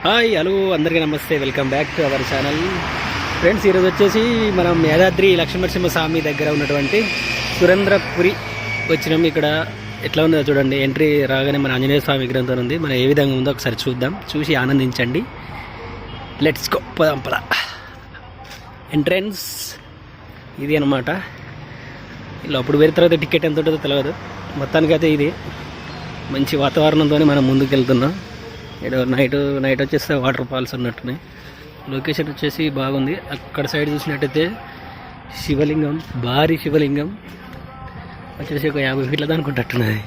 Hi hello అందరికీ నమస్తే, welcome back to our channel. Friends, ఈరోజు వచ్చేసి మనం యాదాద్రి లక్ష్మీనరసింహ స్వామి దగ్గర ఉన్నటువంటి సురేంద్రపురి వచ్చినాం. ఇక్కడ ఎట్లా ఉందో చూడండి. ఎంట్రీ రాగానే మన ఆంజనేయ స్వామి విగ్రహంతో ఉంది. మనం ఏ విధంగా ఉందో ఒకసారి చూద్దాం, చూసి ఆనందించండి. లెట్స్ గో, పదాం పద. ఎంట్రన్స్ ఇది అనమాట. అప్పుడు వేరే తర్వాత టికెట్ ఎంత ఉంటుందో తెలియదు. మొత్తానికైతే ఇది మంచి వాతావరణంతో మనం ముందుకు వెళ్తున్నాం. ఇక్కడ నైట్ వచ్చేస్తే వాటర్ ఫాల్స్ ఉన్నట్టున్నాయి. లొకేషన్ వచ్చేసి బాగుంది. అక్కడ సైడ్ చూసినట్టయితే శివలింగం, భారీ శివలింగం వచ్చేసి ఒక 50 ఫీట్ల దానుకుంటున్నది.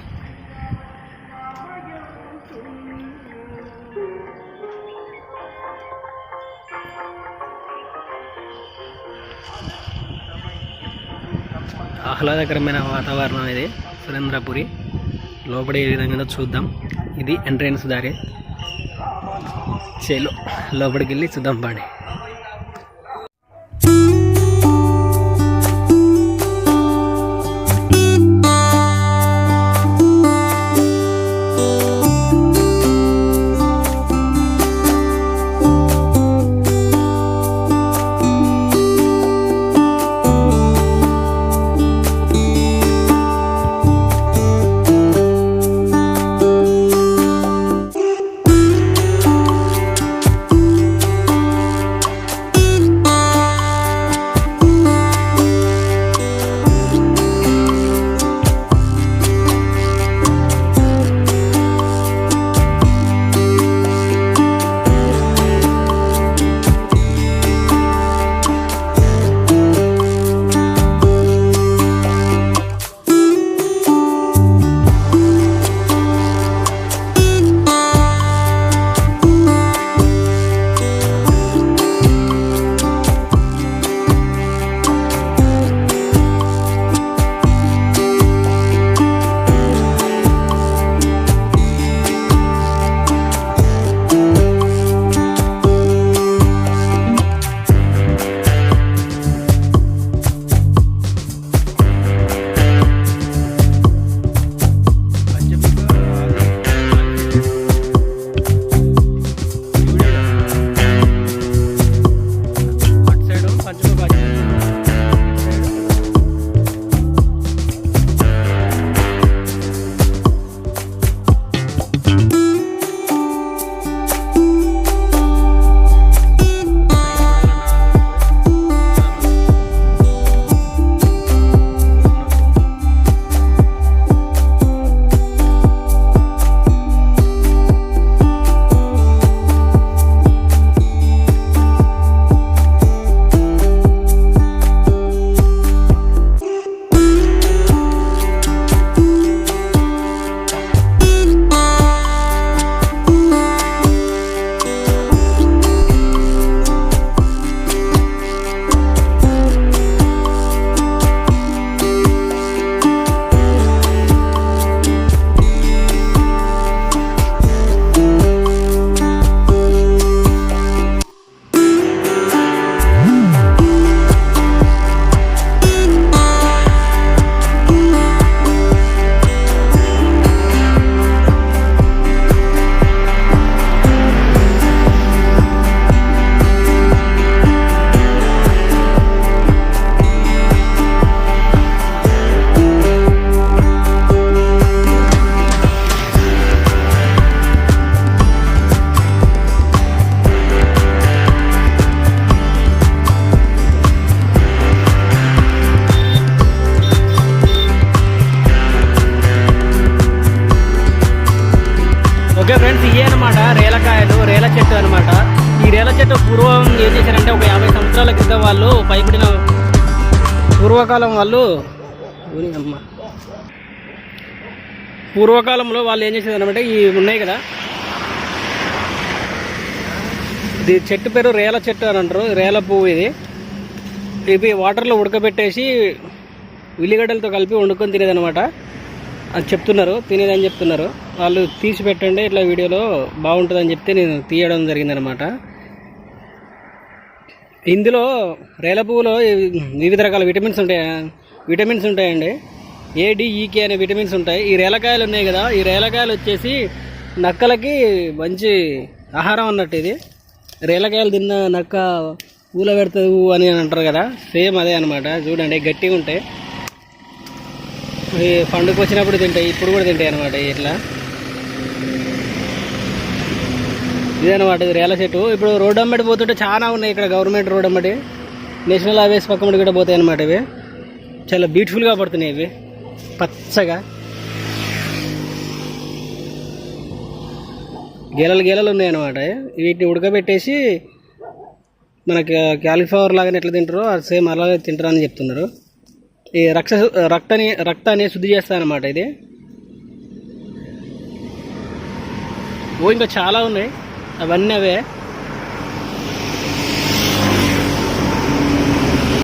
ఆహ్లాదకరమైన వాతావరణం ఇది సురేంద్రపురి. లోపల ఏ విధంగా చూద్దాం. ఇది ఎంట్రన్స్ దారి. చలో లోపలికి వెళ్ళి చూద్దాం పాడి. ఓకే ఫ్రెండ్స్, ఇవే అనమాట రేలకాయలు, రేల చెట్టు అనమాట. ఈ రేల చెట్టు పూర్వం ఏం చేశారంటే ఒక 50 సంవత్సరాల క్రితం వాళ్ళు పైబడిన పూర్వకాలం పూర్వకాలంలో వాళ్ళు ఏం చేసేదన్నమాట, ఈ ఉన్నాయి కదా, ఇది చెట్టు పేరు రేల చెట్టు అని అంటారు. రేల పువ్వు ఇది. ఇవి వాటర్లో ఉడకబెట్టేసి ఉల్లిగడ్డలతో కలిపి వండుకొని తినేదనమాట అని చెప్తున్నారు, తినేదని చెప్తున్నారు వాళ్ళు. తీసి పెట్టండి ఇట్లా వీడియోలో బాగుంటుందని చెప్తే నేను తీయడం జరిగిందనమాట. ఇందులో రేల పువ్వులో వివిధ రకాల విటమిన్స్ ఉంటాయండి. ADEK అనే విటమిన్స్ ఉంటాయి. ఈ రేలకాయలు ఉన్నాయి కదా, ఈ రేలకాయలు వచ్చేసి నక్కలకి మంచి ఆహారం అన్నట్టు ఇది. రేలకాయలు తిన్న నక్క పూల పెడుతుంది అని అంటారు కదా, సేమ్ అదే అనమాట. చూడండి గట్టిగా ఉంటాయి, పండుగ వచ్చినప్పుడు తింటాయి, ఇప్పుడు కూడా తింటాయి అనమాట. ఇట్లా ఇదనమాట ఇది రేల చెట్టు. ఇప్పుడు రోడ్డు అమ్మటి పోతుంటే చాలా ఉన్నాయి ఇక్కడ, గవర్నమెంట్ రోడ్ అమ్మటి, నేషనల్ హైవేస్ పక్కన కూడా పోతాయి అనమాట. ఇవి చాలా బ్యూటిఫుల్గా పడుతున్నాయి, ఇవి పచ్చగా గెలలు గెలలు ఉన్నాయన్నమాట. వీటిని ఉడకబెట్టేసి మనకి క్యాలీఫ్లవర్ లాగానే ఎట్లా తింటారో సేమ్ అలాగే తింటారని చెప్తున్నారు. ఈ రక్తాన్ని శుద్ధి చేస్తారనమాట ఇది. ఇంకా చాలా ఉన్నాయి, అవన్నీ అవే.